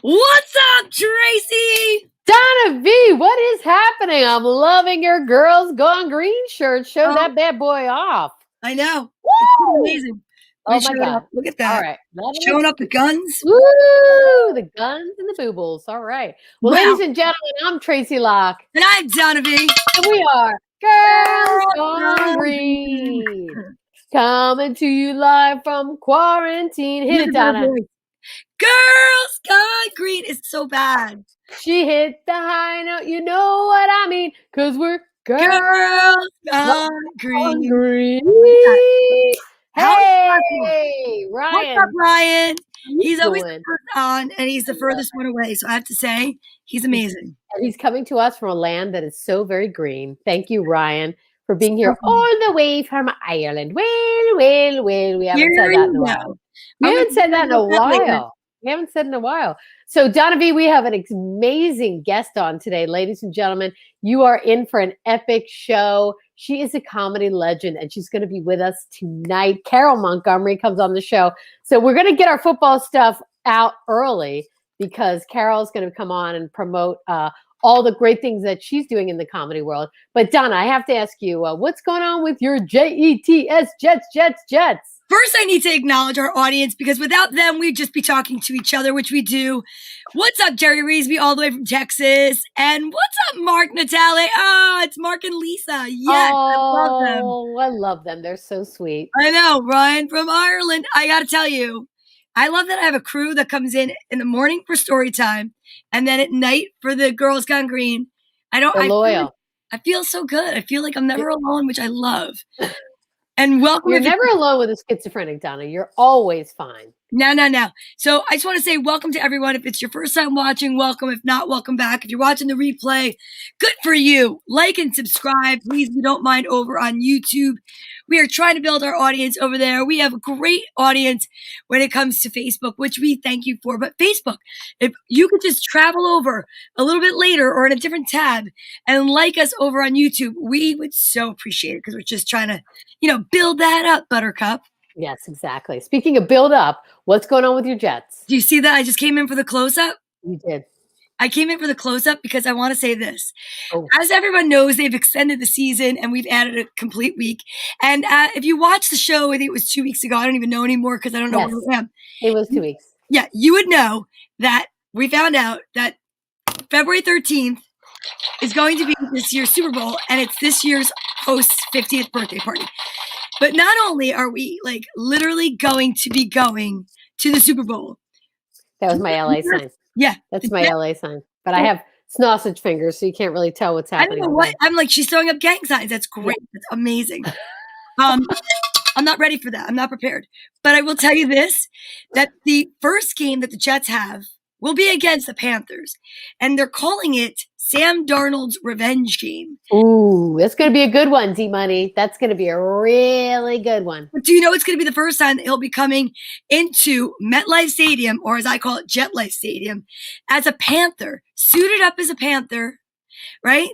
What's up, Tracy? Donna V, what is happening? I'm loving your Girls Gone Green shirt. Show that bad boy off. I know. Woo! It's amazing. Oh my God. Look at that. All right. Showing up the guns. Woo! The guns and the boobles. All right. Well, Wow. ladies and gentlemen, I'm Tracy Locke. And I'm Donovan. And we are Girls Gone Green. Coming to you live from quarantine. Hit it, Donna. Girls Gone Green is so bad. She hit the high note. You know what I mean? Because we're Girls Gone Green. Hey, Ryan. What's up, Ryan? He's always the first on, and he's the furthest one away. So I have to say, he's amazing. And he's coming to us from a land that is so very green. Thank you, Ryan, for being here all the way from Ireland. Well, we haven't said that in a while. We haven't said that in a while. We haven't said in a while. So, Donna V, we have an amazing guest on today. Ladies and gentlemen, you are in for an epic show. She is a comedy legend, and she's going to be with us tonight. Carol Montgomery comes on the show. So we're going to get our football stuff out early because Carol's going to come on and promote all the great things that she's doing in the comedy world. But, Donna, I have to ask you, what's going on with your JETS, Jets? First, I need to acknowledge our audience because without them, we'd just be talking to each other, which we do. What's up, Jerry Reesby, all the way from Texas? And what's up, Mark Natale? Oh, it's Mark and Lisa. Yes, I love them. Oh, I love them. They're so sweet. I know, Ryan from Ireland. I got to tell you, I love that I have a crew that comes in the morning for story time and then at night for the Girls Gone Green. They're loyal. I feel so good. I feel like I'm never alone, which I love. And welcome. You're never alone with a schizophrenic, Donna. You're always fine. No. So I just want to say welcome to everyone. If it's your first time watching, welcome. If not, welcome back. If you're watching the replay, good for you. Like and subscribe, please, if you don't mind, over on YouTube. We are trying to build our audience over there. We have a great audience when it comes to Facebook, which we thank you for. But Facebook, if you could just travel over a little bit later or in a different tab and like us over on YouTube, we would so appreciate it because we're just trying to, build that up, Buttercup. Yes, exactly. Speaking of build up, what's going on with your Jets? Do you see that? I just came in for the close-up. You did. I came in for the close-up because I want to say this. As everyone knows, they've extended the season and we've added a complete week. And if you watch the show, I think it was 2 weeks ago. I don't even know anymore because I don't know where I am. It was 2 weeks. Yeah, you would know that we found out that February 13th is going to be this year's Super Bowl, and it's this year's host's 50th birthday party. But not only are we literally going to be going to the Super Bowl. That was my LA sign. Yeah. That's my LA sign. But I have sausage fingers, so you can't really tell what's happening. I don't know what. I'm like, she's throwing up gang signs. That's great. That's amazing. I'm not ready for that. I'm not prepared. But I will tell you this, that the first game that the Jets have will be against the Panthers. And they're calling it Sam Darnold's revenge game. Ooh, that's going to be a good one, D-Money. That's going to be a really good one. But do you know it's going to be the first time that he'll be coming into MetLife Stadium, or as I call it, JetLife Stadium, as a Panther, suited up as a Panther, right?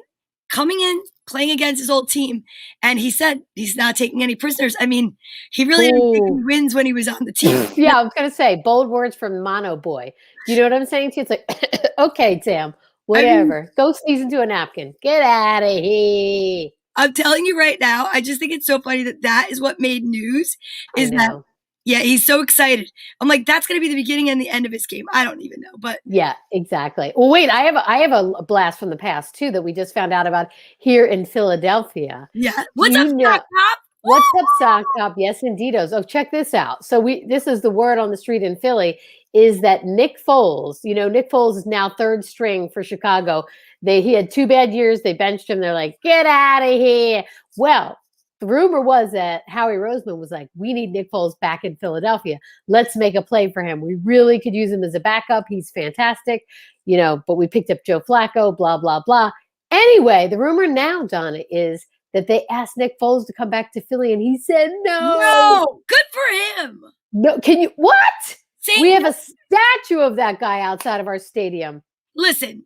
Coming in, playing against his old team. And he said he's not taking any prisoners. I mean, he really didn't take any wins when he was on the team. Yeah, I was going to say, bold words from Mono Boy. Do you know what I'm saying to you? It's like, okay, Sam. Whatever. Go sneeze into a napkin. Get out of here. I'm telling you right now, I just think it's so funny that is what made news. Yeah, he's so excited. I'm like, that's going to be the beginning and the end of his game. I don't even know, but yeah, exactly. Well, wait, I have a blast from the past too that we just found out about here in Philadelphia. Yeah. What's up, Sock Cop? What's up, Sock Cop? Yes, indeedos. Oh, check this out. So this is the word on the street in Philly is that Nick Foles, Nick Foles is now third string for Chicago. He had 2 bad years. They benched him. They're like, get out of here. Well, the rumor was that Howie Roseman was like, we need Nick Foles back in Philadelphia. Let's make a play for him. We really could use him as a backup. He's fantastic, but we picked up Joe Flacco, blah, blah, blah. Anyway, the rumor now, Donna, is that they asked Nick Foles to come back to Philly, and he said no. No, good for him. No, can you, what? We have a statue of that guy outside of our stadium. Listen,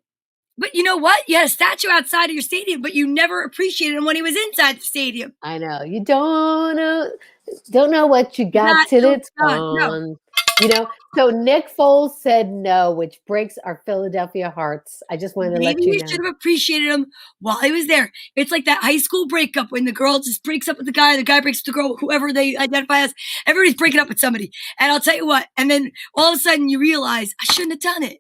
but you know what? You had a statue outside of your stadium, but you never appreciated him when he was inside the stadium. I know. You don't know what you got till it's gone. No. So Nick Foles said no, which breaks our Philadelphia hearts. I just wanted to Maybe let you you know. should have appreciated him while he was there. It's like that high school breakup when the girl just breaks up with the guy breaks up with the girl, whoever they identify as. Everybody's breaking up with somebody. And I'll tell you what, and then all of a sudden you realize, I shouldn't have done it.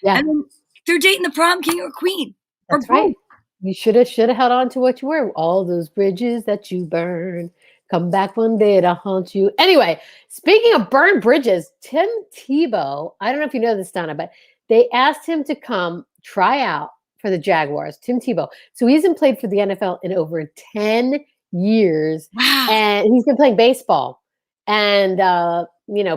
Yeah. And then they're dating the prom king or queen. That's right. You should have held on to what you were. All those bridges that you burn come back one day to haunt you. Anyway, speaking of burned bridges, Tim Tebow, I don't know if you know this, Donna, but they asked him to come try out for the Jaguars, Tim Tebow. So he hasn't played for the NFL in over 10 years. Wow. And he's been playing baseball. And,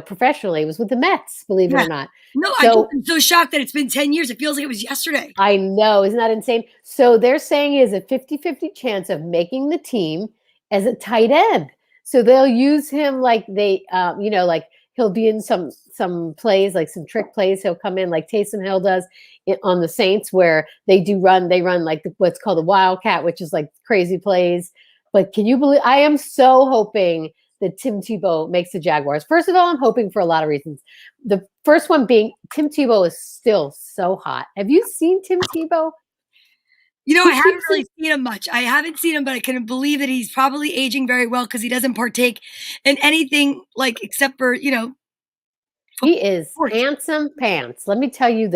professionally, he was with the Mets, believe it or not. No, I'm so shocked that it's been 10 years. It feels like it was yesterday. I know. Isn't that insane? So they're saying he has a 50-50 chance of making the team as a tight end. So they'll use him like like he'll be in some plays, like some trick plays. He'll come in like Taysom Hill does on the Saints, where they run like what's called the Wildcat, which is like crazy plays. But can you believe, I am so hoping that Tim Tebow makes the Jaguars. First of all, I'm hoping for a lot of reasons. The first one being Tim Tebow is still so hot. Have you seen Tim Tebow? I haven't really seen him much. I haven't seen him, but I can believe that he's probably aging very well because he doesn't partake in anything except for, He is handsome pants. Let me tell you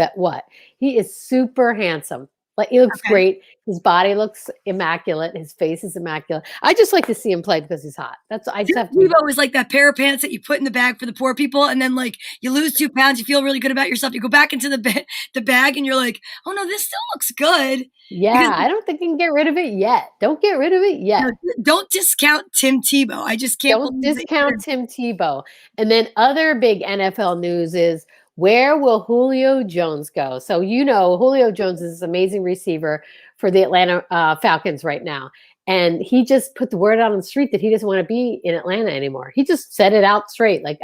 he is super handsome. Like, he looks great. His body looks immaculate. His face is immaculate. I just like to see him play because he's hot. Tebow is like that pair of pants that you put in the bag for the poor people, and then you lose 2 pounds, you feel really good about yourself. You go back into the bag, and you're like, oh no, this still looks good. Yeah, I don't think you can get rid of it yet. Don't get rid of it yet. No, don't discount Tim Tebow. I just can't. Don't discount Tim Tebow. And then other big NFL news is, where will Julio Jones go? So Julio Jones is this amazing receiver for the Atlanta Falcons right now. And he just put the word out on the street that he doesn't want to be in Atlanta anymore. He just said it out straight, like,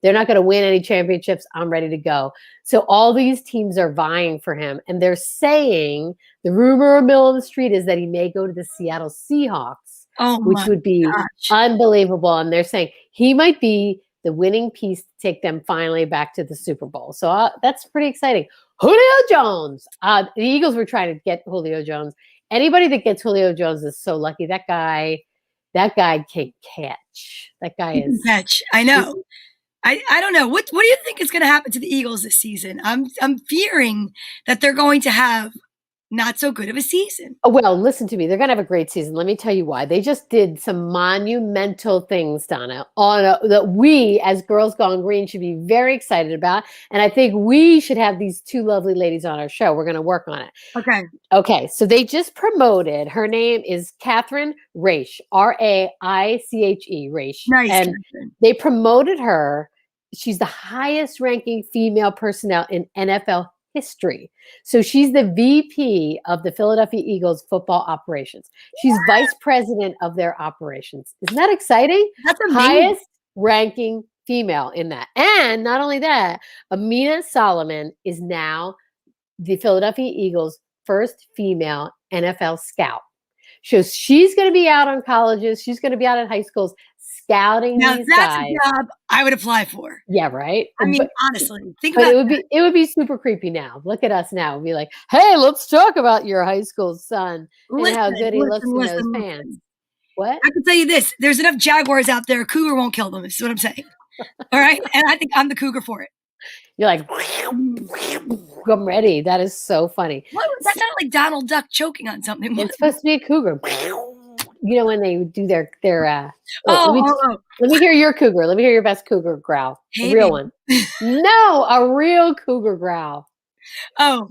they're not going to win any championships. I'm ready to go. So all these teams are vying for him. And they're saying, the rumor mill on the street is that he may go to the Seattle Seahawks, which would be unbelievable. And they're saying he might be the winning piece to take them finally back to the Super Bowl. So that's pretty exciting. Julio Jones. The Eagles were trying to get Julio Jones. Anybody that gets Julio Jones is so lucky. That guy can catch. That guy can catch. I know. I don't know. What do you think is going to happen to the Eagles this season? I'm fearing that they're going to have not so good of a season. Oh, well, listen to me. They're going to have a great season. Let me tell you why. They just did some monumental things, Donna, that we as Girls Gone Green should be very excited about. And I think we should have these 2 lovely ladies on our show. We're going to work on it. Okay. So they just promoted. Her name is Catherine Raiche, Raiche, Raiche. Nice. And they promoted her. She's the highest ranking female personnel in NFL history. So she's the VP of the Philadelphia Eagles football operations. She's vice president of their operations. Isn't that exciting? That's amazing. Highest ranking female in that. And not only that, Amina Solomon is now the Philadelphia Eagles' first female NFL scout. So she's going to be out on colleges. She's going to be out in high schools scouting these guys. That's a job I would apply for. Yeah, right. I mean, honestly, think about it would be super creepy now. Look at us now. We'd be like, hey, let's talk about your high school son and how good he looks in those pants. What? I can tell you this: there's enough Jaguars out there. A cougar won't kill them. Is what I'm saying. All right, and I think I'm the cougar for it. You're like, I'm ready. That is so funny. That sounded like Donald Duck choking on something. It's supposed to be a cougar. When they do their let me hear your cougar. Let me hear your best cougar growl. A real one. No, a real cougar growl. Oh.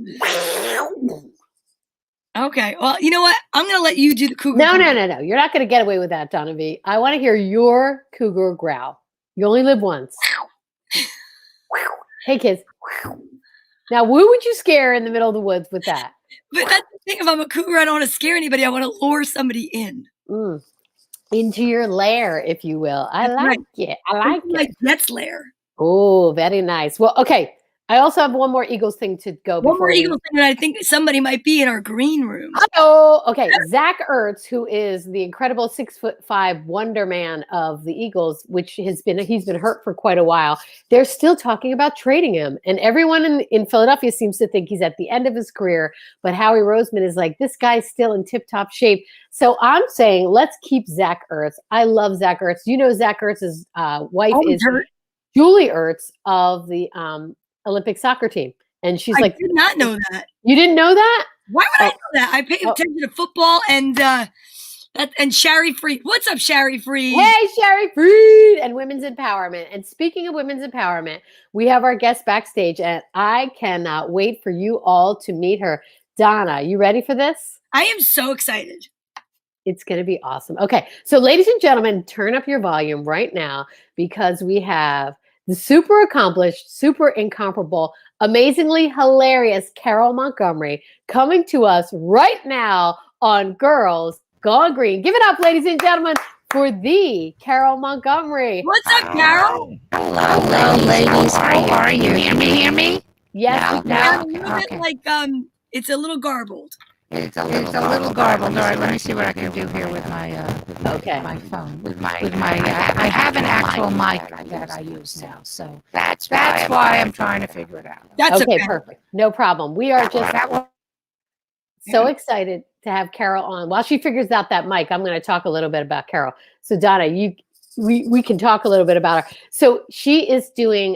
Okay. Well, you know what? I'm going to let you do the cougar. No. You're not going to get away with that, Donna V. I want to hear your cougar growl. You only live once. Hey, kids. Now, who would you scare in the middle of the woods with that? But that's the thing. If I'm a cougar, I don't want to scare anybody. I want to lure somebody in. Into your lair, if you will. I like it. Like Jet's lair. Oh, very nice. Well, okay. I also have one more Eagles thing to go One before more Eagles thing, and I think somebody might be in our green room. Oh, okay. Zach Ertz, who is the incredible 6'5" wonder man of the Eagles, which he's been hurt for quite a while. They're still talking about trading him, and everyone in Philadelphia seems to think he's at the end of his career. But Howie Roseman is like, this guy's still in tip-top shape. So I'm saying, let's keep Zach Ertz. I love Zach Ertz. You know, Zach Ertz's wife is Julie Ertz of the Olympic soccer team. And she's I did not know that. You didn't know that? Why would I know that? I pay attention to football and Shari Freed. What's up, Shari Freed? Hey, Shari Freed! And women's empowerment. And speaking of women's empowerment, we have our guest backstage, and I cannot wait for you all to meet her. Donna, you ready for this? I am so excited. It's going to be awesome. Okay, so ladies and gentlemen, turn up your volume right now because we have the super accomplished, super incomparable, amazingly hilarious Carol Montgomery coming to us right now on Girls Gone Green. Give it up, ladies and gentlemen, for the Carol Montgomery. What's up, Carol? Hello, ladies. How are you? Hear me? Yes, now. Okay. Like it's a little garbled. It's a little garbled. All right, let me see what I can do here with my my phone. With my I have an actual mic that I use now, so that's why I'm trying to figure it out. That's okay. Perfect. No problem. We are just so excited to have Carol on. While she figures out that mic, I'm going to talk a little bit about Carol. So Donna, we can talk a little bit about her. So she is doing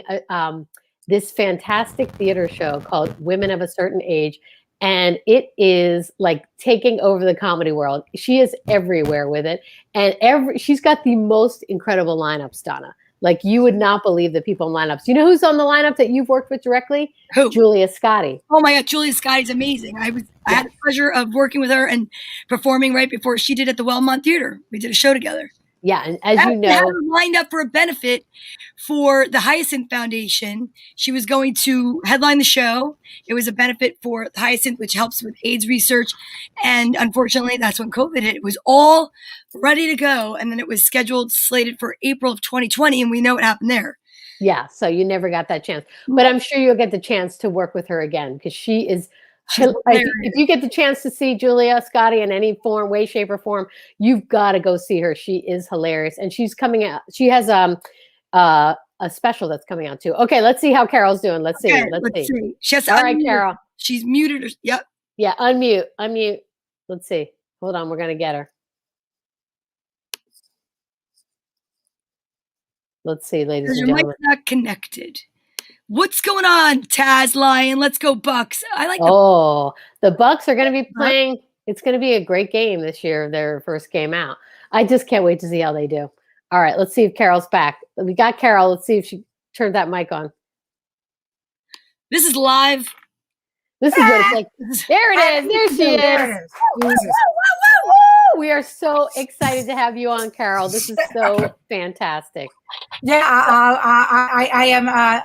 this fantastic theater show called Women of a Certain Age. And it is like taking over the comedy world. She is everywhere with it. And she's got the most incredible lineups, Donna. Like you would not believe the people in lineups. You know who's on the lineup that you've worked with directly? Who? Julia Scotti. Oh my God, Julia Scotti's amazing. I had the pleasure of working with her and performing right before she did at the Wellmont Theater. We did a show together. Yeah, and as you know, had her lined up for a benefit for the Hyacinth Foundation. She was going to headline the show. It was a benefit for Hyacinth, which helps with AIDS research. And unfortunately, that's when COVID hit. It was all ready to go. And then it was slated for April of 2020. And we know what happened there. Yeah, so you never got that chance. But I'm sure you'll get the chance to work with her again because she is if you get the chance to see Julia Scotti in any form, way, shape, or form, you've got to go see her. She is hilarious. And she's coming out. She has a special that's coming out too. Okay, let's see how Carol's doing. Let's see. Let's see. All right, Carol. She's muted. Yep. Yeah, unmute. Let's see. Hold on, we're going to get her. Let's see, ladies and gentlemen. Your mic's not connected. What's going on, Taz Lion? Let's go Bucks. I like the Bucks are going to be playing. It's going to be a great game this year, their first game out. I just can't wait to see how they do. All right, let's see if Carol's back. We got Carol. Let's see if she turned that mic on. This is live. This is what it's like. There it is. There she is. We are so excited to have you on, Carol. This is so fantastic. Yeah, I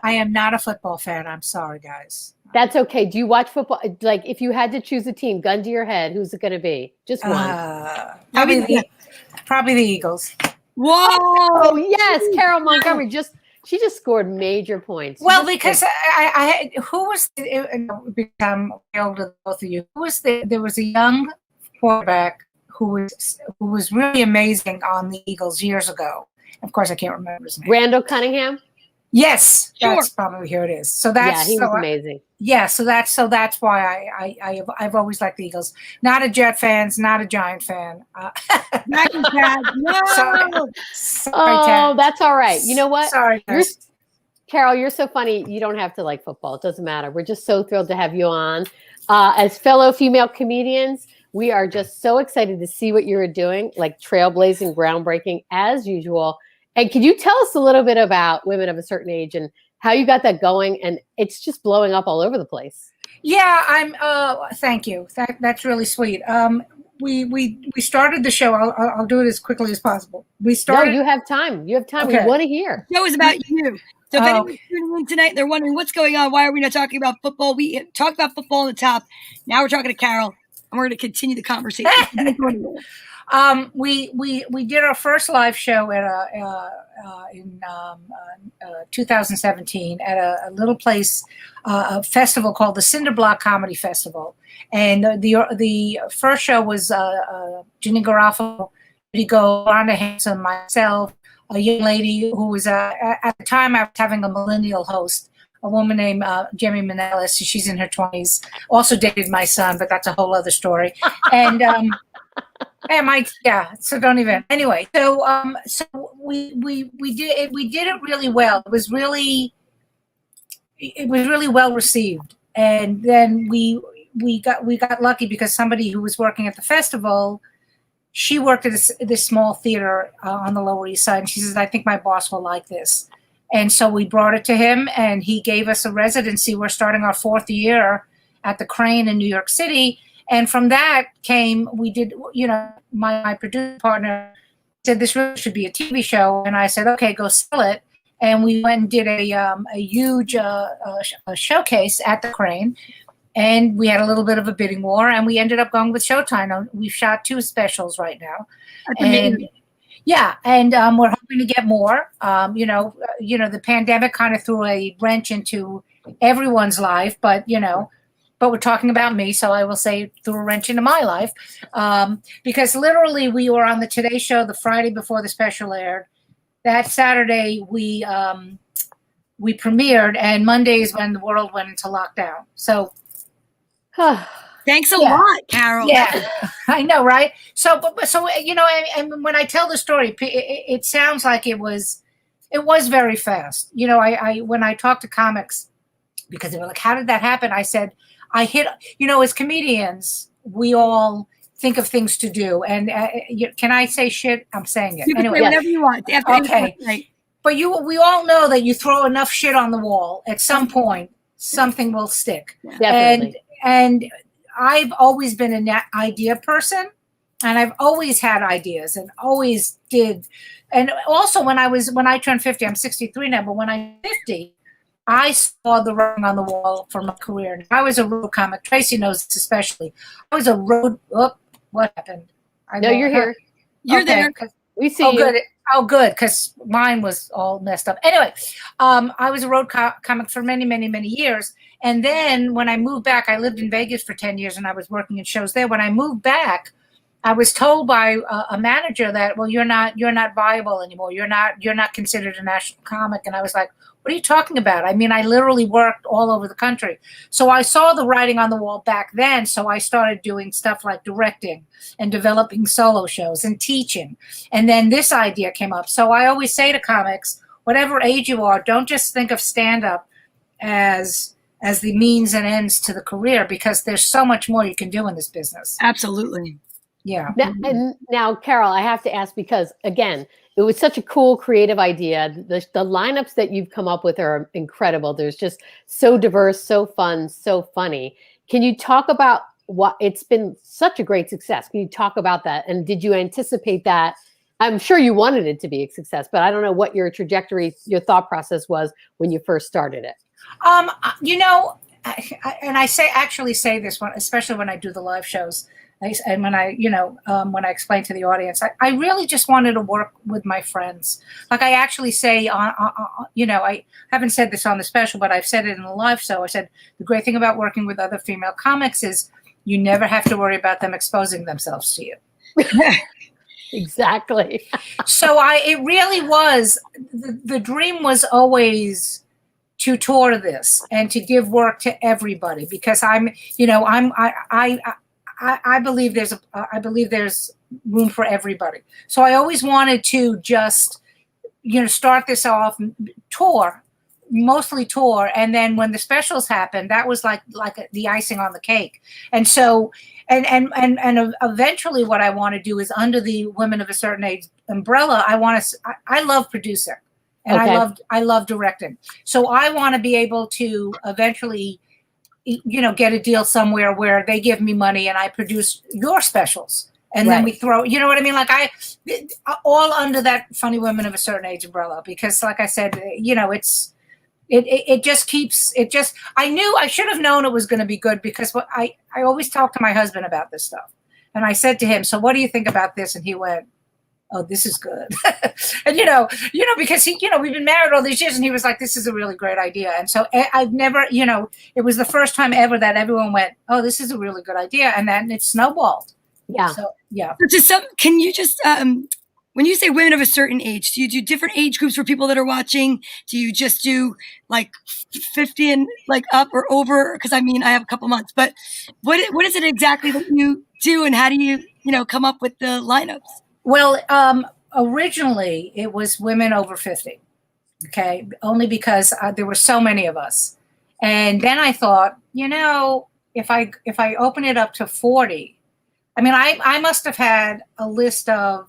am not a football fan. I'm sorry, guys. That's okay. Do you watch football? Like, if you had to choose a team, gun to your head, who's it going to be? Just one. Probably the Eagles. Whoa! Oh yes, Carol Montgomery she just scored major points. Well, because who was become older than both of you? There was a young quarterback who was really amazing on the Eagles years ago. Of course, I can't remember his name. Randall Cunningham. Yes, that's probably here it is. So that's he was amazing. So that's why I've always liked the Eagles. Not a Jet fan, not a Giant fan. No. Sorry, that's all right. You know what? Sorry, Carol, you're so funny. You don't have to like football. It doesn't matter. We're just so thrilled to have you on. As fellow female comedians, we are just so excited to see what you're doing, like trailblazing, groundbreaking as usual. And can you tell us a little bit about Women of a Certain Age and how you got that going? And it's just blowing up all over the place. Yeah, thank you. That's really sweet. We started the show. I'll do it as quickly as possible. We started. No, you have time. Okay. We want to hear. The show is about you. So if anyone's tuning in tonight, they're wondering what's going on. Why are we not talking about football? We talked about football on the top. Now we're talking to Carol, and we're going to continue the conversation. We did our first live show at in 2017 at a little place, a festival called the Cinder Block Comedy Festival, and the first show was Ginny Garofalo, Judy Gold, Rhonda Hanson, myself, a young lady who was at the time I was having a millennial host, a woman named Jemmy Manelis. She's in her 20s, also dated my son, but that's a whole other story. And so don't even. Anyway, so we did it really well. It was really well received. And then we got lucky because somebody who was working at the festival, she worked at this small theater on the Lower East Side, and she says, "I think my boss will like this." And so we brought it to him, and he gave us a residency. We're starting our 4th year at the Crane in New York City. And from that came, we did, my producer partner said, this really should be a TV show. And I said, okay, go sell it. And we went and did a huge showcase at the Crane. And we had a little bit of a bidding war, and we ended up going with Showtime. We've shot 2 specials right now. That's amazing. Yeah, and we're hoping to get more. The pandemic kind of threw a wrench into everyone's life, but we're talking about me, so I will say threw a wrench into my life, because literally we were on the Today Show the Friday before the special aired. That Saturday we premiered, and Monday is when the world went into lockdown. So. Thanks a lot, Carol. Yeah, I know, right? So, and when I tell the story, it sounds like it was very fast. When I talk to comics, because they were like, "How did that happen?" I said, "I hit." As comedians, we all think of things to do, and can I say shit? I'm saying it. You can anyway, say whatever you want. Okay, but we all know that you throw enough shit on the wall, at some point, something will stick. Definitely. And I've always been an idea person, and I've always had ideas and always did. And also when I turned 50, I'm 63 now, but when I'm 50, I saw the writing on the wall for my career. And I was a road comic. Tracy knows this especially. I was a road, what happened? No, you're here. You're there. We see you. Good. Oh, good, because mine was all messed up. Anyway, I was a road comic for many, many, many years. And then when I moved back, I lived in Vegas for 10 years, and I was working in shows there. When I moved back, I was told by a manager that, well, you're not viable anymore. You're not considered a national comic. And I was like, what are you talking about? I mean, I literally worked all over the country. So I saw the writing on the wall back then. So I started doing stuff like directing and developing solo shows and teaching. And then this idea came up. So I always say to comics, whatever age you are, don't just think of stand-up as the means and ends to the career, because there's so much more you can do in this business. Absolutely. Yeah. Now, Carol, I have to ask, because again, it was such a cool, creative idea. The lineups that you've come up with are incredible. There's just so diverse, so fun, so funny. Can you talk about what it's been such a great success? Can you talk about that? And did you anticipate that? I'm sure you wanted it to be a success, but I don't know what your trajectory, your thought process was when you first started it. And I actually say this one, especially when I do the live shows. And when I explain to the audience, I really just wanted to work with my friends. Like I actually say, I haven't said this on the special, but I've said it in the live show. I said, the great thing about working with other female comics is you never have to worry about them exposing themselves to you. Exactly. So it really was, the dream was always to tour this and to give work to everybody, because I believe there's room for everybody. So I always wanted to just, start this off, mostly tour. And then when the specials happened, that was like the icing on the cake. And so, and eventually what I want to do is, under the Women of a Certain Age umbrella, I love producing, and okay. I love directing. So I want to be able to eventually, get a deal somewhere where they give me money and I produce your specials. And right. Then we throw, you know what I mean? Like all under that Funny Women of a Certain Age umbrella, because like I said, it just I knew, I should have known it was going to be good, because I always talk to my husband about this stuff. And I said to him, so what do you think about this? And he went, oh, this is good. And, because we've been married all these years, and he was like, this is a really great idea. And so I've never, it was the first time ever that everyone went, oh, this is a really good idea. And then it snowballed. Yeah. So, yeah. Can you just, when you say women of a certain age, do you do different age groups for people that are watching? Do you just do like 50 and like up or over? Because I have a couple months, but what is it exactly that you do, and how do you, come up with the lineups? Well, originally it was women over 50. Okay. Only because there were so many of us. And then I thought, if I open it up to 40, I must have had a list of,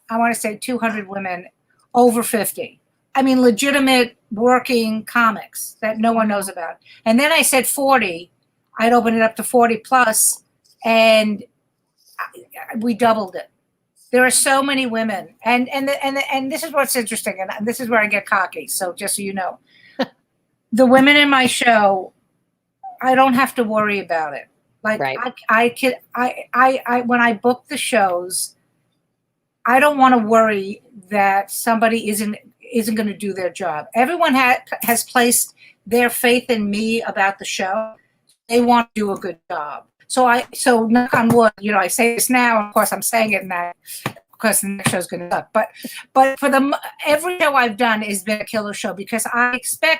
I want to say 200 women over 50. Legitimate working comics that no one knows about. And then I said 40, I'd open it up to 40 plus, and we doubled it. There are so many women. And this is what's interesting, and this is where I get cocky. So just so you know, the women in my show, I don't have to worry about it. Like, right. I when I book the shows, I don't want to worry that somebody isn't going to do their job. Everyone has placed their faith in me about the show. They want to do a good job. So knock on wood, I say this now. Of course, I'm saying it now because the next show's going to suck. But for every show I've done has been a killer show, because I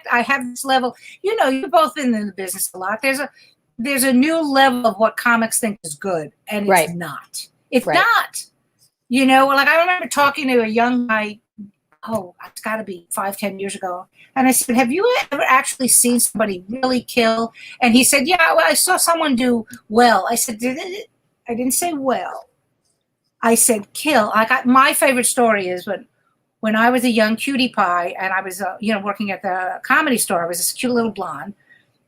have this level. You've both been in the business a lot. There's a new level of what comics think is good, and it's not. It's not. Like I remember talking to a young guy, it's got to be 5-10 years ago. And I said, have you ever actually seen somebody really kill? And he said, yeah, well, I saw someone do well. I said, I didn't say well. I said kill. My favorite story is when I was a young cutie pie, and I was, working at the Comedy Store. I was this cute little blonde.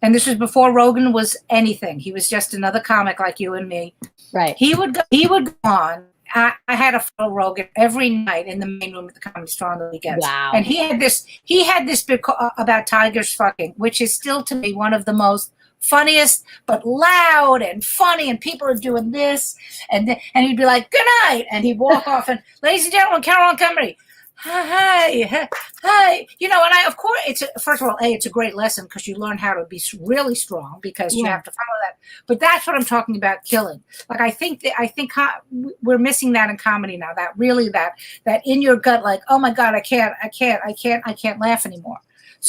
And this was before Rogan was anything. He was just another comic like you and me. Right. He would go on. I had a photo Rogan every night in the main room at the Comedy Store on the weekends. Wow. And he had this bit about tigers fucking, which is still to me one of the most funniest, but loud and funny, and people are doing this, and he'd be like, good night, and he'd walk off, and ladies and gentlemen, Carol Montgomery, hi. And of course, first of all, it's a great lesson, because you learn how to be really strong, because you have to follow that. But that's what I'm talking about, killing. Like, I think we're missing that in comedy now. That really that in your gut, like, oh my God, I can't laugh anymore.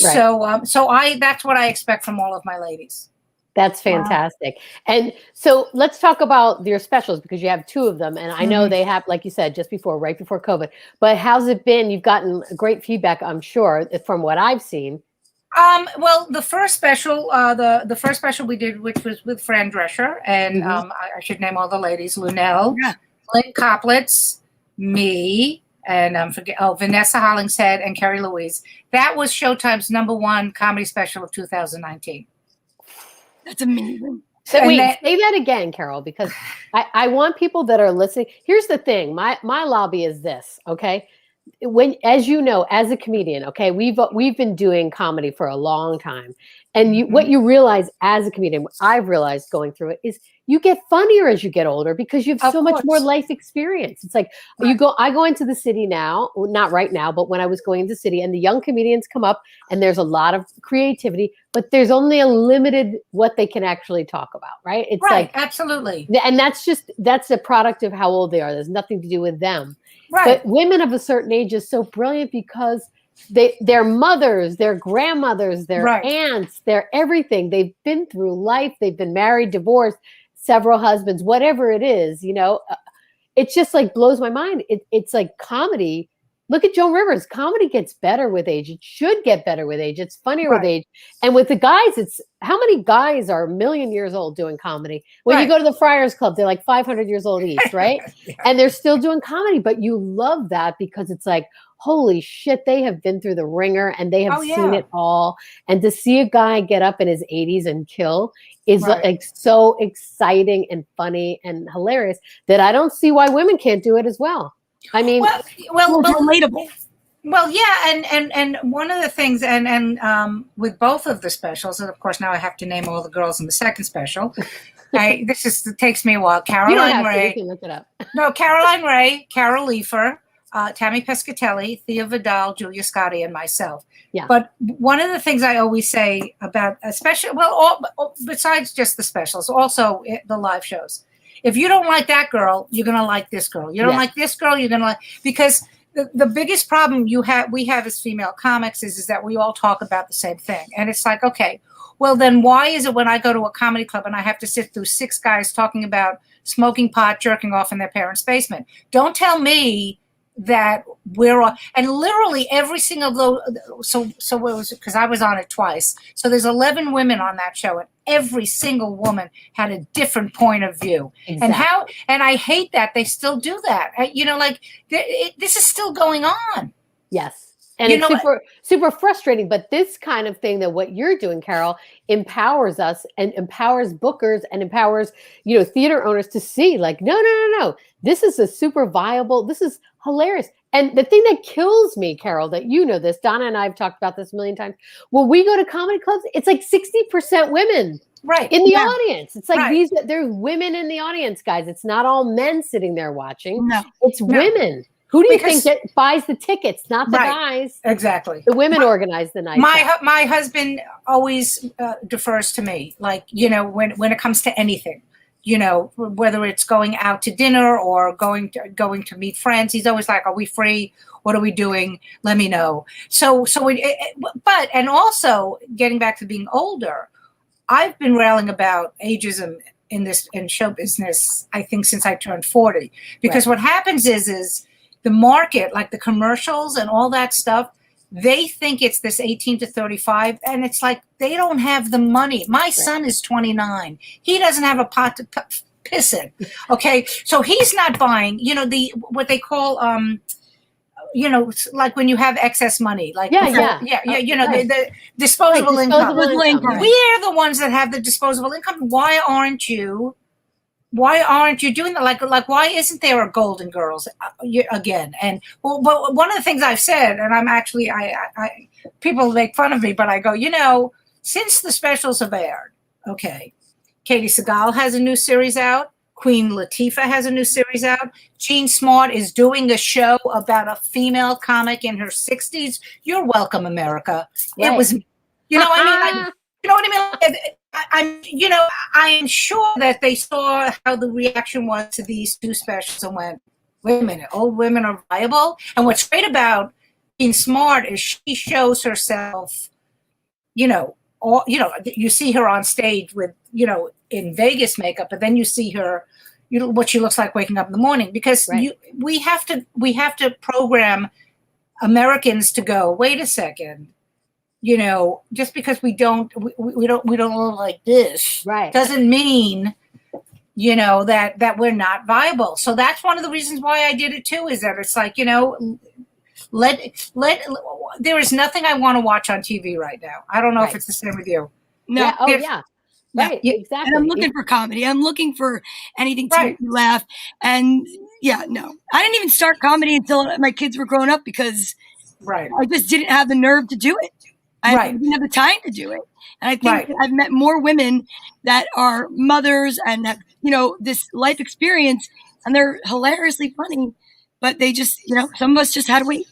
Right. So that's what I expect from all of my ladies. That's fantastic. And so let's talk about your specials, because you have 2 of them. And I know they have, like you said, right before COVID. But how's it been? You've gotten great feedback, I'm sure, from what I've seen. Well, the first special, the first special we did, which was with Fran Drescher, and I should name all the ladies: Lunel, Lynn Coplitz, me, and Vanessa Hollingshead and Carrie Louise. That was Showtime's #1 comedy special of 2019. That's amazing. So say that again, Carol, because I want people that are listening. Here's the thing. My lobby is this, okay? As you know, as a comedian, okay, we've been doing comedy for a long time. And what you realize as a comedian, what I've realized going through it, is you get funnier as you get older, because you have so much more life experience. It's like I go into the city now, not right now, but when I was going into the city, and the young comedians come up, and there's a lot of creativity, but there's only a limited what they can actually talk about, right? It's absolutely. And that's a product of how old they are. There's nothing to do with them. Right. But women of a certain age is so brilliant, because their mothers, their grandmothers, their aunts, their everything. They've been through life. They've been married, divorced, several husbands, whatever it is, it's just like blows my mind. It's like comedy. Look at Joan Rivers. Comedy gets better with age. It should get better with age. It's funnier with age. And with the guys, how many guys are 1,000,000 years old doing comedy? When you go to the Friars Club, they're like 500 years old each, right? And they're still doing comedy, but you love that, because it's like, holy shit, they have been through the ringer, and they have seen it all. And to see a guy get up in his 80s and kill is like so exciting and funny and hilarious, that I don't see why women can't do it as well. I mean, well, relatable. Well, yeah, and one of the things, and with both of the specials, and of course now I have to name all the girls in the second special. It takes me a while. Caroline Ray. You can look it up. No, Caroline Ray, Carol Leifer, Tammy Pescatelli, Thea Vidal, Julia Scotti, and myself. Yeah. But one of the things I always say about, especially, besides just the specials, also the live shows. If you don't like that girl, you're going to like this girl. You don't like this girl, you're going to like, because the biggest problem we have as female comics is that we all talk about the same thing. And it's like, okay, well, then why is it when I go to a comedy club and I have to sit through 6 guys talking about smoking pot, jerking off in their parents' basement? Don't tell me that we're all, and literally every single so it was, because I was on it twice. So there's 11 women on that show, and every single woman had a different point of view. Exactly. And I hate that they still do that. This is still going on. Yes. And it's super frustrating, but this kind of thing, that what you're doing, Carol, empowers us and empowers bookers and empowers, theater owners to see, like, no. This is a super viable, this is hilarious. And the thing that kills me, Carol, that this, Donna and I have talked about this a million times. When we go to comedy clubs, it's like 60% women. Right. In the audience. It's like there's women in the audience, guys. It's not all men sitting there watching. No. It's women. Who do you think buys the tickets? Not the guys. Exactly. The women organize the night. My husband always defers to me, like, when it comes to anything, whether it's going out to dinner or going to meet friends, he's always like, are we free? What are we doing? Let me know. And also getting back to being older, I've been railing about ageism in show business, I think, since I turned 40, because what happens is the market, like the commercials and all that stuff, they think it's this 18 to 35, and it's like they don't have the money. My son is 29. He doesn't have a pot to piss in. Okay, so he's not buying, what they call, like when you have excess money, like the disposable income. We're the ones that have the disposable income. Why aren't you doing that? Like, why isn't there a Golden Girls again? And but one of the things I've said, and I'm actually, I people make fun of me, but I go, since the specials have aired, okay, Katie Segal has a new series out. Queen Latifah has a new series out. Jean Smart is doing a show about a female comic in her 60s. You're welcome, America. Right. It was, I am sure that they saw how the reaction was to these 2 specials and went, wait a minute, old women are viable. And what's great about Jean Smart is she shows herself, you see her on stage with, in Vegas makeup, but then you see her, what she looks like waking up in the morning, because we have to program Americans to go, wait a second, just because we don't look like this, doesn't mean, that we're not viable. So that's one of the reasons why I did it too, is that it's like, there is nothing I want to watch on TV right now. I don't know if it's the same with you. No. Right, exactly. And I'm looking for comedy. I'm looking for anything to make me laugh. And I didn't even start comedy until my kids were grown up, because I just didn't have the nerve to do it. I didn't have the time to do it. And I think that I've met more women that are mothers and have, this life experience, and they're hilariously funny, but they just, some of us just had to wait.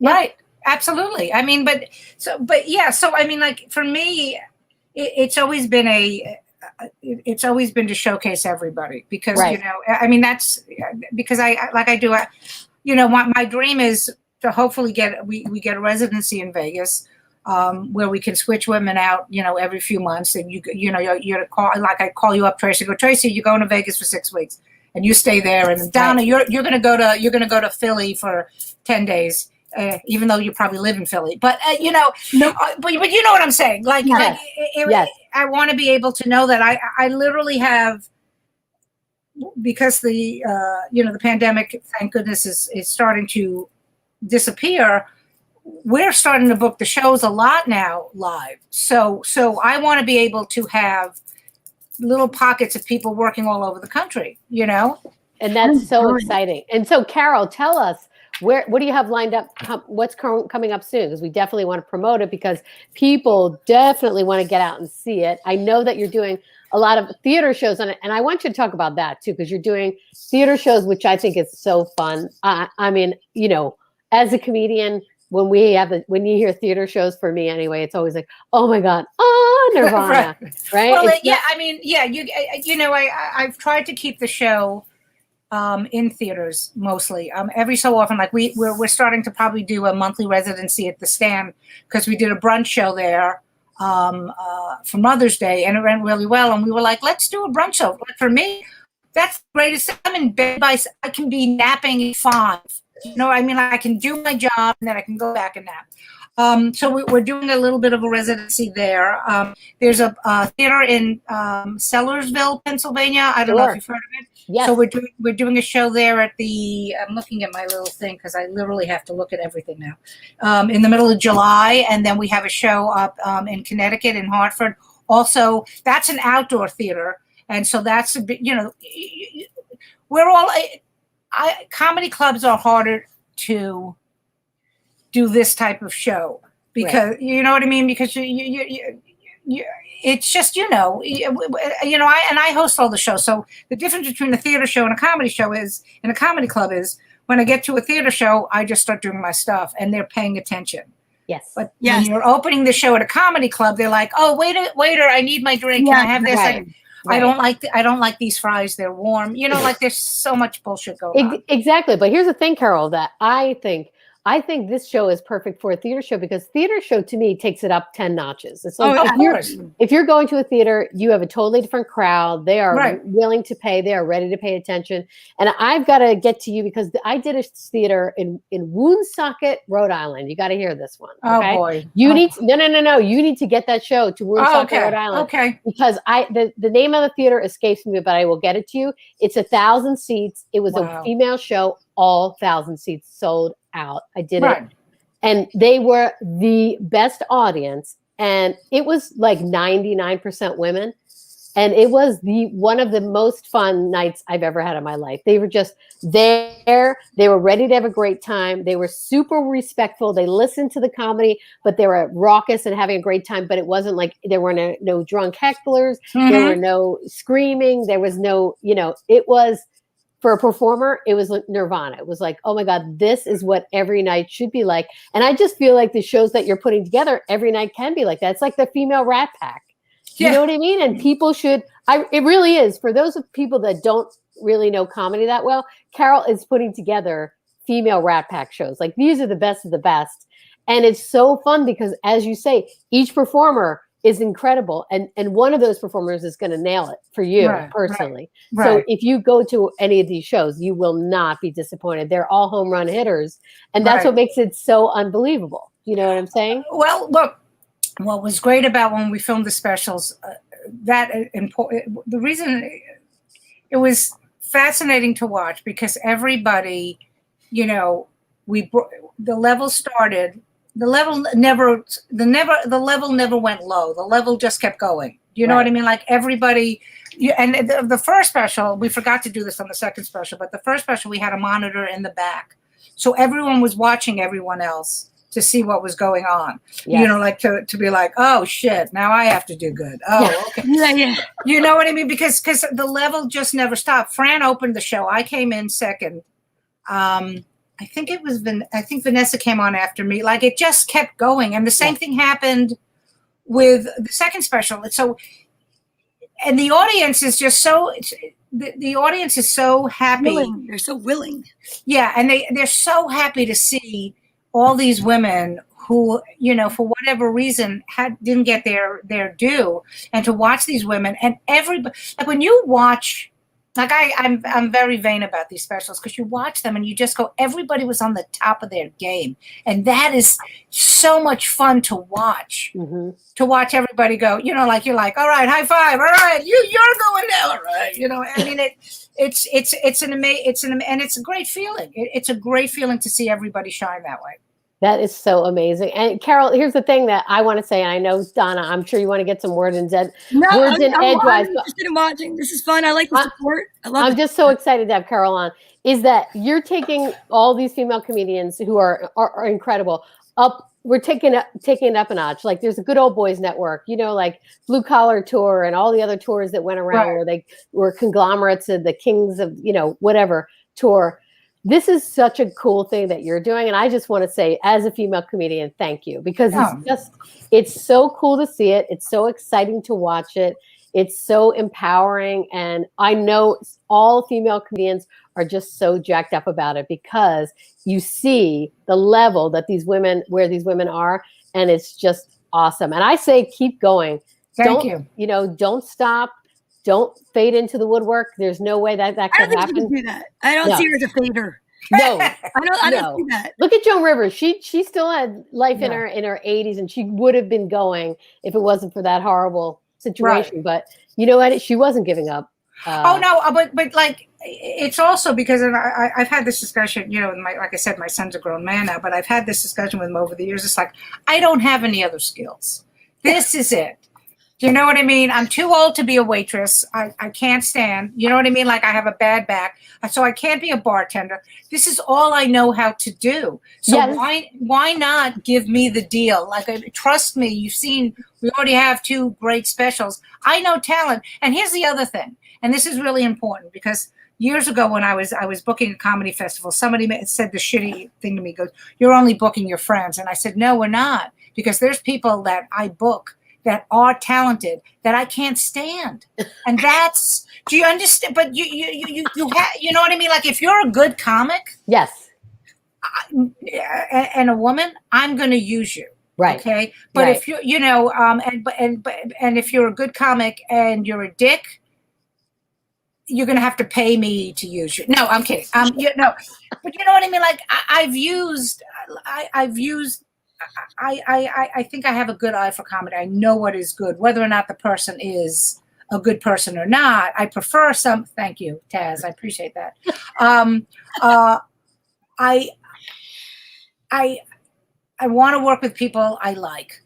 Right. Absolutely. I mean, so I mean, like, for me, it's always been to showcase everybody, because, I mean, that's because my dream is to hopefully we get a residency in Vegas, where we can switch women out, every few months, and you're call, like, I call you up, Tracy, go, Tracy, you're going to Vegas for 6 weeks, and you stay there, and Donna, you're going to go to Philly for 10 days. Even though you probably live in Philly, but but you know what I'm saying. Like, I want to be able to know that I literally have, because the the pandemic, thank goodness, is starting to disappear. We're starting to book the shows a lot now live. So I want to be able to have little pockets of people working all over the country. And that's so exciting. And so, Carol, tell us, what do you have lined up? What's coming up soon? Because we definitely want to promote it because people definitely want to get out and see it. I know that you're doing a lot of theater shows on it, and I want you to talk about that too, because you're doing theater shows, which I think is so fun. I mean, you know, as a comedian, when you hear theater shows, for me anyway, it's always like, oh my God, oh, Nirvana, right? Well, I mean, yeah, you know, I've tried to keep the show in theaters mostly. Every so often, like we're starting to probably do a monthly residency at the Stand because we did a brunch show there for Mother's Day, and it went really well. And we were like, let's do a brunch show. Like, for me, that's the greatest. I'm in bed I can be napping at 5. You know, I mean, I can do my job and then I can go back and nap. So we're doing a little bit of a residency there. There's a theater in Sellersville, Pennsylvania. I don't know if you've heard of it. Yes. So we're doing a show there at I'm looking at my little thing because I literally have to look at everything now. In the middle of July, and then we have a show up in Connecticut, in Hartford. Also, that's an outdoor theater, and so that's a bit. You know, we're all. Comedy clubs are harder to do this type of show because you know what I mean. Because you it's just I host all the shows. So the difference between a theater show and a comedy show is, in a comedy club, is when I get to a theater show, I just start doing my stuff and they're paying attention. Yes. But when you're opening the show at a comedy club, they're like, "Oh, waiter, I need my drink. Can I have this?" Right. I don't like these fries. They're warm. You know, like there's so much bullshit going on. Exactly. But here's the thing, Carol, that I think this show is perfect for a theater show because theater show to me takes it up 10 notches. It's like if you're going to a theater, you have a totally different crowd. They are willing to pay. They are ready to pay attention. And I've got to get to you because I did a theater in Woonsocket, Rhode Island. You got to hear this one. Okay? Oh boy. You need no. You need to get that show to Woonsocket, Rhode Island. Okay. Because the name of the theater escapes me, but I will get it to you. It's 1,000 seats. It was a female show. All 1,000 seats sold out. I did it. And they were the best audience. And it was like 99% women. And it was one of the most fun nights I've ever had in my life. They were just there. They were ready to have a great time. They were super respectful. They listened to the comedy, but they were raucous and having a great time. But it wasn't like there were no drunk hecklers. Mm-hmm. There were no screaming. There was no, it was, for a performer, it was like Nirvana. It was like, oh my God, this is what every night should be like. And I just feel like the shows that you're putting together every night can be like that. It's like the female Rat Pack. You know what I mean? And people should, it really is. For those of people that don't really know comedy that well, Carol is putting together female Rat Pack shows. Like, these are the best of the best. And it's so fun because, as you say, each performer is incredible. And one of those performers is going to nail it for you personally. So if you go to any of these shows, you will not be disappointed. They're all home run hitters. And that's what makes it so unbelievable. You know what I'm saying? Well, look, what was great about when we filmed the specials, the reason it was fascinating to watch, because everybody, the level started. The level never went low. The level just kept going. You know what I mean? Like, everybody, and the first special, we forgot to do this on the second special, but the first special, we had a monitor in the back. So everyone was watching everyone else to see what was going on. Yes. Like to be like, oh shit, now I have to do good. Oh, okay. You know what I mean? Because the level just never stopped. Fran opened the show. I came in second. I think Vanessa came on after me. Like, it just kept going. And the same thing happened with the second special. So, and the audience is just so, the audience is so happy. They're so willing. Yeah. And they're so happy to see all these women who, for whatever reason didn't get their due, and to watch these women, and everybody, like, when you watch, like, I'm very vain about these specials, because you watch them and you just go, everybody was on the top of their game. And that is so much fun to watch, to watch everybody go, like, you're like, all right, high five. All right. You're going down. All right. I mean, it's a great feeling. It's a great feeling to see everybody shine that way. That is so amazing. And Carol, here's the thing that I want to say, and I know, Donna, I'm sure you want to get some words in edgewise. I'm interested in watching. This is fun. I like the support. I'm just so excited to have Carol on. Is that you're taking all these female comedians who are incredible up. We're taking it up a notch. Like there's a Good Old Boys Network, like Blue Collar Tour and all the other tours that went around where they were conglomerates of the Kings of, whatever tour. This is such a cool thing that you're doing. And I just want to say, as a female comedian, thank you, because it's so cool to see it. It's so exciting to watch it. It's so empowering. And I know all female comedians are just so jacked up about it because you see the level that where these women are. And it's just awesome. And I say, keep going. Thank you. Don't stop. Don't fade into the woodwork. There's no way that could happen. I don't think you can do that. I don't see her as a fader. No, I don't see that. Look at Joan Rivers. She still had life in her 80s, and she would have been going if it wasn't for that horrible situation. Right. But you know what? She wasn't giving up. But like it's also because I've had this discussion. Like I said, my son's a grown man now, but I've had this discussion with him over the years. It's like I don't have any other skills. This is it. Do you know what I mean? I'm too old to be a waitress. I can't stand. You know what I mean? Like I have a bad back, so I can't be a bartender. This is all I know how to do. So why not give me the deal? Like trust me. You've seen we already have 2 great specials. I know talent. And here's the other thing. And this is really important because years ago when I was booking a comedy festival, somebody said the shitty thing to me. Goes, "You're only booking your friends." And I said, "No, we're not, because there's people that I book that are talented that I can't stand." And that's, do you understand? But you have, you know what I mean? Like if you're a good comic, yes, and a woman, I'm going to use you. Right. Okay. But if you, and if you're a good comic and you're a dick, you're going to have to pay me to use you. No, I'm kidding. But you know what I mean? Like I think I have a good eye for comedy. I know what is good, whether or not the person is a good person or not. I prefer some. Thank you, Taz. I appreciate that. I want to work with people I like,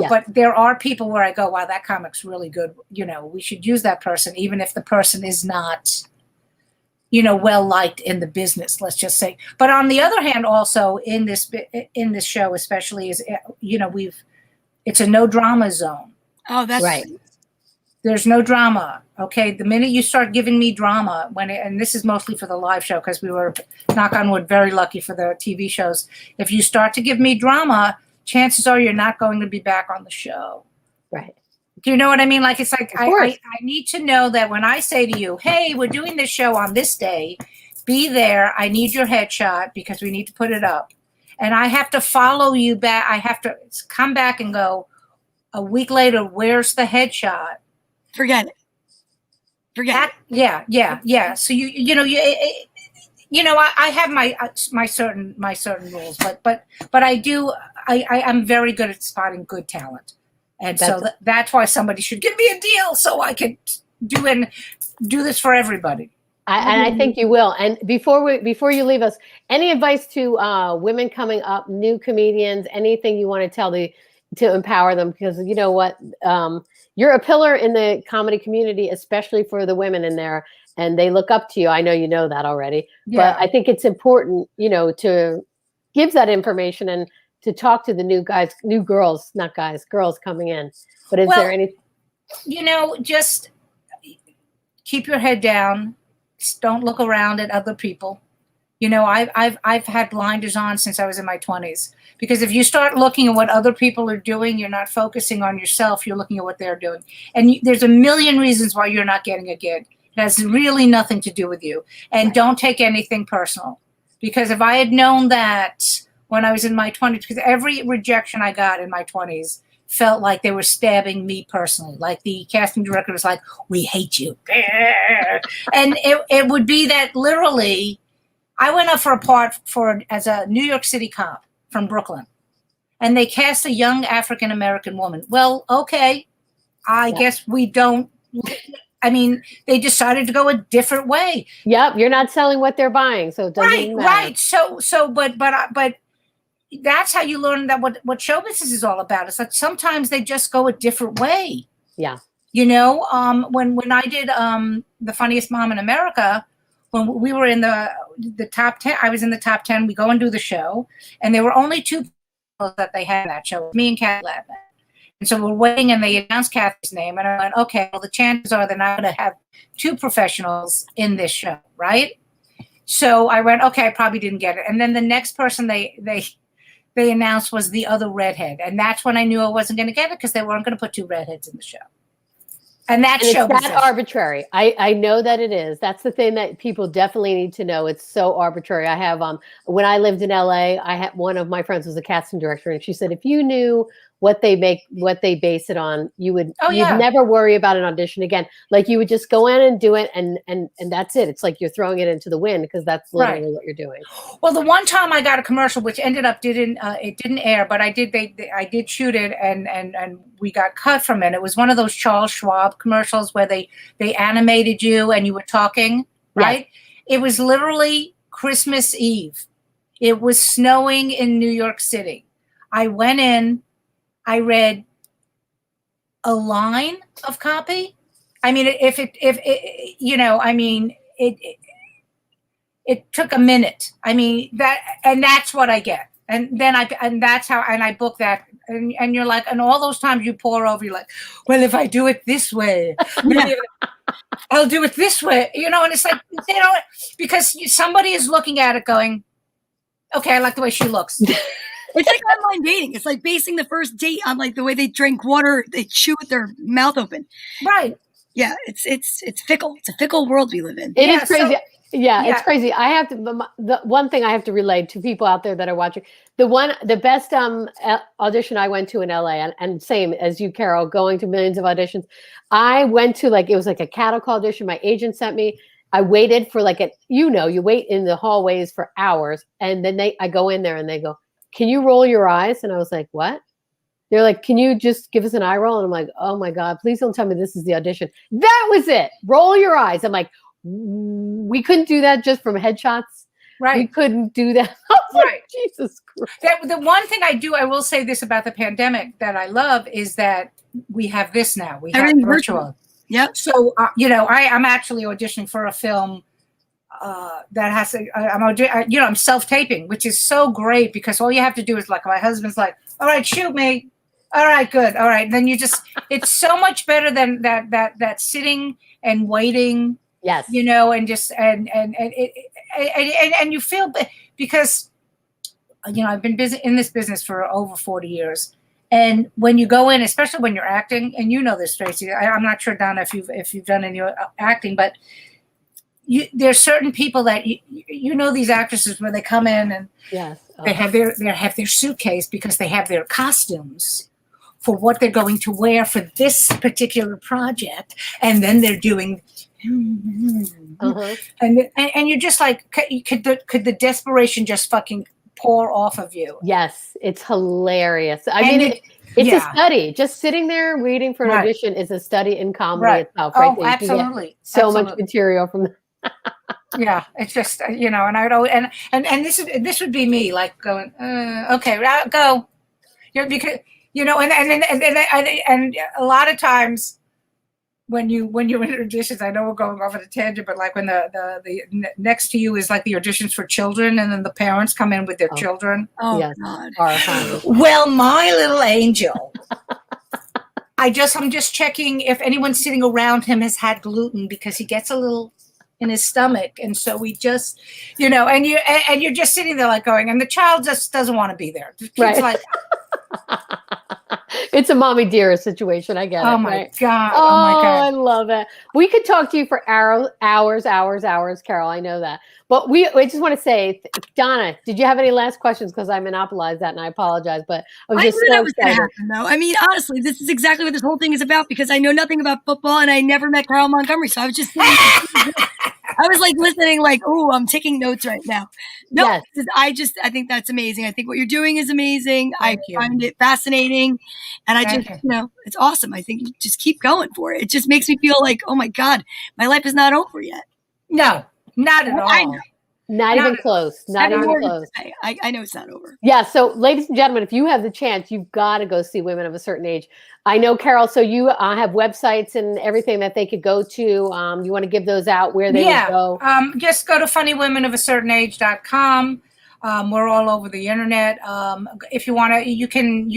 but there are people where I go, wow, that comic's really good. We should use that person, even if the person is not, well liked in the business, let's just say. But on the other hand, also in this show, especially, is it's a no drama zone. Oh, that's right. There's no drama. Okay, the minute you start giving me drama, and this is mostly for the live show because we were, knock on wood, very lucky for the TV shows. If you start to give me drama, chances are you're not going to be back on the show. Right. Do you know what I mean? Like it's like I need to know that when I say to you, "Hey, we're doing this show on this day, be there. I need your headshot because we need to put it up," and I have to follow you back. I have to come back and go a week later. Where's the headshot? Forget it. Yeah. So I have my certain rules, but I'm very good at spotting good talent, and that's why somebody should give me a deal so I can do this for everybody. And I think you will. And before you leave us, any advice to women coming up, new comedians, anything you want to tell to empower them? Because you know what, you're a pillar in the comedy community, especially for the women in there, and they look up to you. I know you know that already, but I think it's important, to give that information and to talk to the new girls, not guys, girls coming in. But is there any? Just keep your head down. Don't look around at other people. I've had blinders on since I was in my 20s, because if you start looking at what other people are doing, you're not focusing on yourself. You're looking at what they're doing. And there's a million reasons why you're not getting a gig. It has really nothing to do with you. And don't take anything personal, because if I had known that when I was in my 20s, because every rejection I got in my 20s felt like they were stabbing me personally. Like the casting director was like, "We hate you." And it would be that literally. I went up for a part as a New York City cop from Brooklyn, and they cast a young African-American woman. Well, okay, I guess we don't. I mean, they decided to go a different way. Yep, you're not selling what they're buying, so it doesn't matter. Right. So, but that's how you learn that what show business is all about. It's like sometimes they just go a different way. Yeah. You know, when I did The Funniest Mom in America, when we were in the top 10, I was in the top 10. We go and do the show, and there were only 2 people that they had in that show, me and Kathy Ladman. And so we're waiting, and they announced Kathy's name, and I went, okay, well, the chances are they're not going to have 2 professionals in this show, right? So I went, okay, I probably didn't get it. And then the next person they announced was the other redhead, and that's when I knew I wasn't going to get it, because they weren't going to put 2 redheads in the show. And that's it's that arbitrary. I know that it is. That's the thing that people definitely need to know. It's so arbitrary. I have when I lived in LA, I had one of my friends was a casting director, and she said if you knew what they base it on, you'd never worry about an audition again. Like you would just go in and do it, and that's it. It's like you're throwing it into the wind, because that's literally what you're doing. Well, the one time I got a commercial, which ended up didn't air, but I did shoot it, and we got cut from it. It was one of those Charles Schwab commercials where they animated you and you were talking, right? Yes. It was literally Christmas Eve. It was snowing in New York City. I went in. I read a line of copy. I mean, it took a minute. I mean, that's what I get. And then that's how I book that. And you're like, and all those times you pour over, you're like, well, if I do it this way, maybe I'll do it this way, and it's like, because somebody is looking at it going, okay, I like the way she looks. It's like online dating. It's like basing the first date on like the way they drink water, they chew with their mouth open. Right. Yeah, it's fickle. It's a fickle world we live in. It is crazy. It's crazy. I have to. The one thing I have to relate to people out there that are watching. The best audition I went to in LA, and same as you, Carol, going to millions of auditions. I went to it was like a cattle call audition. My agent sent me. I waited for you wait in the hallways for hours, and then I go in there and they go, can you roll your eyes? And I was like, what? They're like, can you just give us an eye roll? And I'm like, oh my God, please don't tell me this is the audition. That was it. Roll your eyes. I'm like, we couldn't do that just from headshots. Right. We couldn't do that. Like, Jesus Christ. The one thing I will say this about the pandemic that I love is that we have this now. We have virtual. Yep. So, I'm actually auditioning for a film that has I'm self-taping, which is so great, because all you have to do is like, my husband's like, all right, shoot me. All right, good. All right. And then it's so much better than that sitting and waiting. Yes. And just, and you feel, because, I've been busy in this business for over 40 years. And when you go in, especially when you're acting, and this, Tracy, I'm not sure, Donna, if you've done any acting, but there's certain people that these actresses where they come in and they have their suitcase because they have their costumes for what they're going to wear for this particular project, and then they're doing, and you're just like, could the desperation just fucking pour off of you? Yes, it's hilarious. I mean, it's a study. Just sitting there waiting for an audition is a study in comedy itself. Right? Oh, absolutely. So much material from that. Yeah, it's just and I'd always, and this would be me, like going, okay, go, because and a lot of times when you're in auditions, I know we're going off on a tangent, but like when the next to you is like the auditions for children, and then the parents come in with their children. Oh, yes. God. Well, my little angel. I'm just checking if anyone sitting around him has had gluten, because he gets a little in his stomach, and so we just, and you're just sitting there like going, and the child just doesn't want to be there. The kid's like, it's a mommy dearest situation. I get it. Oh my God. Oh my God. I love it. We could talk to you for hours, Carol. I know that. But I just want to say, Donna, did you have any last questions? Because I monopolized that, and I apologize. But I was just so excited. Though. I mean, honestly, this is exactly what this whole thing is about, because I know nothing about football, and I never met Carl Montgomery. So I was just I was like listening, like, oh, I'm taking notes right now. No, yes. I think that's amazing. I think what you're doing is amazing. I find it fascinating. And I just, it's awesome. I think you just keep going for it. It just makes me feel like, oh my God, my life is not over yet. No, not at all. I know. Not even close. Not even close. I know it's not over. Yeah. So, ladies and gentlemen, if you have the chance, you've got to go see Women of a Certain Age. I know, Carol, so you have websites and everything that they could go to. You want to give those out where they would go? Just go to funnywomenofacertainage.com. We're all over the internet. If you want to, you can,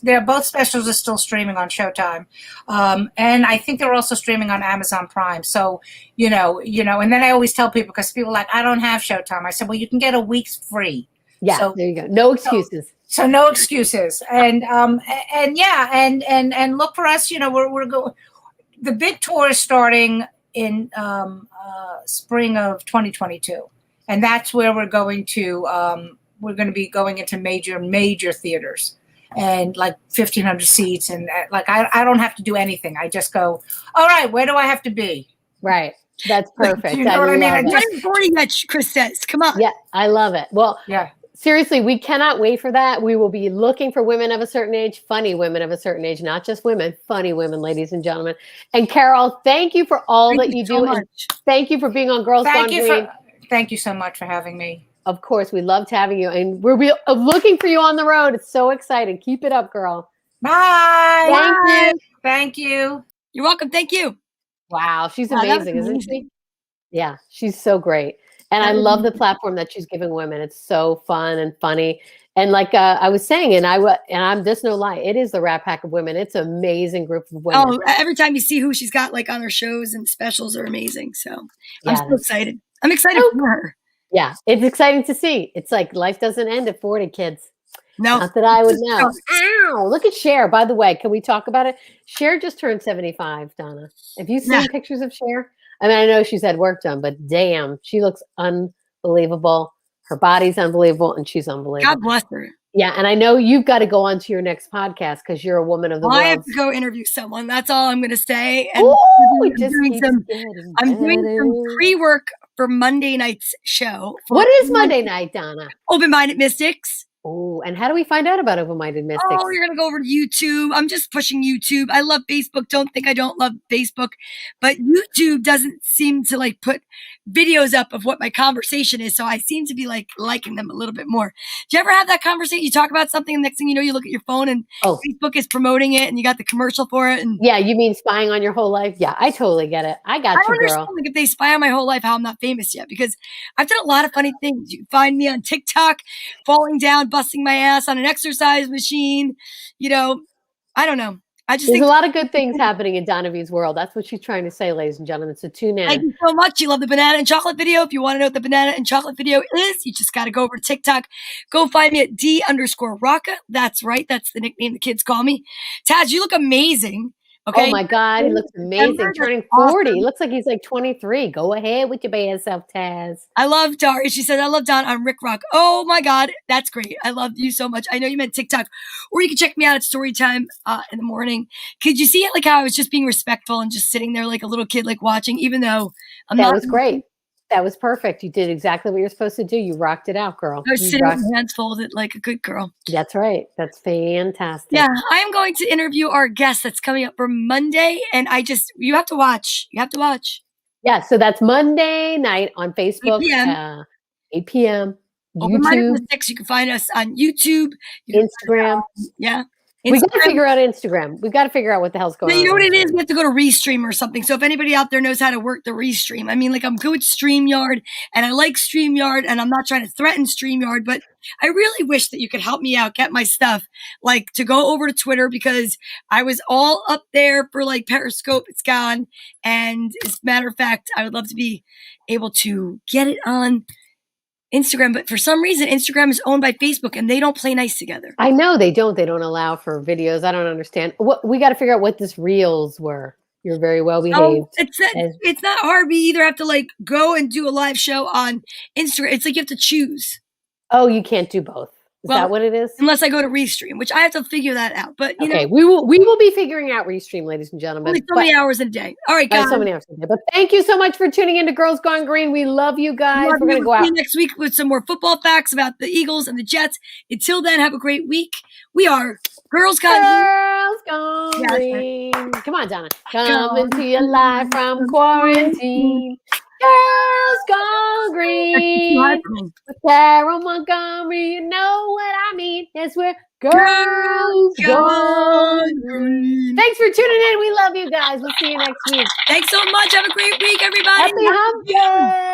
they're both specials are still streaming on Showtime. And I think they're also streaming on Amazon Prime. So, and then I always tell people, because people are like, I don't have Showtime. I said, well, you can get a week's free. Yeah, so, there you go. No excuses. So no excuses. And look for us, we're going, the big tour is starting in spring of 2022. And that's where we're going to be going into major theaters, and like 1,500 seats. And like, I don't have to do anything. I just go, all right, where do I have to be? Right. That's perfect. You know what I mean? I'm not even 40 yet, Chris says. Come on. Yeah, I love it. Well, yeah. Seriously, we cannot wait for that. We will be looking for women of a certain age, funny women of a certain age, not just women, funny women, ladies and gentlemen. And Carol, thank you for all that you do. And thank you for being on Girls Gone Green. Thank you so much for having me. Of course, we loved having you. And we're looking for you on the road. It's so exciting. Keep it up, girl. Bye. Thank you. Thank you. You're welcome. Thank you. Wow. She's amazing, isn't she? Yeah, she's so great. And I love the platform that she's giving women. It's so fun and funny. And like I was saying, and I'm just no lie, it is the Rat Pack of women. It's an amazing group of women. Oh, every time you see who she's got like on her shows and specials are amazing. So I'm so excited. I'm excited for her. Yeah, it's exciting to see. It's like life doesn't end at 40, kids. No. Not that I would know. Ow! Look at Cher, by the way. Can we talk about it? Cher just turned 75, Donna. Have you seen pictures of Cher? I mean, I know she's had work done, but damn, she looks unbelievable. Her body's unbelievable, and she's unbelievable. God bless her. Yeah, and I know you've got to go on to your next podcast because you're a woman of the world. I have to go interview someone. That's all I'm going to say. And I'm doing some pre-work for Monday night's show. What is Monday night, Donna? Open-Minded Mystics. Oh, and how do we find out about Open-Minded Mystics? Oh, you're going to go over to YouTube. I'm just pushing YouTube. I love Facebook. Don't think I don't love Facebook. But YouTube doesn't seem to like put videos up of what my conversation is. So I seem to be like liking them a little bit more. Do you ever have that conversation? You talk about something and next thing you know, you look at your phone and Facebook is promoting it and you got the commercial for it. And yeah, you mean spying on your whole life? Yeah, I totally get it. I got you, girl. Like if they spy on my whole life, how I'm not famous yet, because I've done a lot of funny things. You can find me on TikTok, falling down, busting my ass on an exercise machine. I don't know. There's a lot of good things happening in Donna V's world. That's what she's trying to say, ladies and gentlemen. So tune in. Thank you so much. You love the banana and chocolate video. If you want to know what the banana and chocolate video is, you just got to go over to TikTok. Go find me at D_Rocka. That's right. That's the nickname the kids call me. Taz, you look amazing. Okay. Oh my God, he looks amazing. Turning 40. He looks like he's like 23. Go ahead with your bad self, Taz. I love Dari. She said, I love Don on Rick Rock. Oh my God. That's great. I love you so much. I know you meant TikTok. Or you can check me out at Storytime in the morning. Could you see it? Like how I was just being respectful and just sitting there like a little kid, like watching, even though I'm not. That was great. That was perfect. You did exactly what you're supposed to do. You rocked it out, girl. I was sitting with my hands folded like a good girl. That's right. That's fantastic. Yeah, I am going to interview our guest that's coming up for Monday. And you have to watch. You have to watch. Yeah, so that's Monday night on Facebook. 8 p.m. 8 p.m. Open-Minded Mystics. You can find us on YouTube. Instagram. Yeah. We got to figure out Instagram. We've got to figure out what the hell's going on. You know what it is? We have to go to Restream or something. So if anybody out there knows how to work the Restream, I mean, like I'm good with StreamYard and I like StreamYard and I'm not trying to threaten StreamYard, but I really wish that you could help me out, get my stuff, like to go over to Twitter because I was all up there for like Periscope. It's gone. And as a matter of fact, I would love to be able to get it on Instagram, but for some reason, Instagram is owned by Facebook and they don't play nice together. I know they don't. They don't allow for videos. I don't understand. We got to figure out what this reels were. You're very well behaved. It's not hard. We either have to like go and do a live show on Instagram. It's like you have to choose. Oh, you can't do both. Is that what it is? Unless I go to Restream, which I have to figure that out. But you know, we will be figuring out Restream, ladies and gentlemen. Only so many hours a day. All right, guys. So many hours a day. But thank you so much for tuning in to Girls Gone Green. We love you guys. We're going to go out next week with some more football facts about the Eagles and the Jets. Until then, have a great week. We are Girls Gone Green. Come on, Donna. Come into your life from quarantine. Girls Gone Green. with Carol Montgomery. You know what I mean? Yes, we're girls gone green. Thanks for tuning in. We love you guys. We'll see you next week. Thanks so much. Have a great week, everybody. Happy hump day.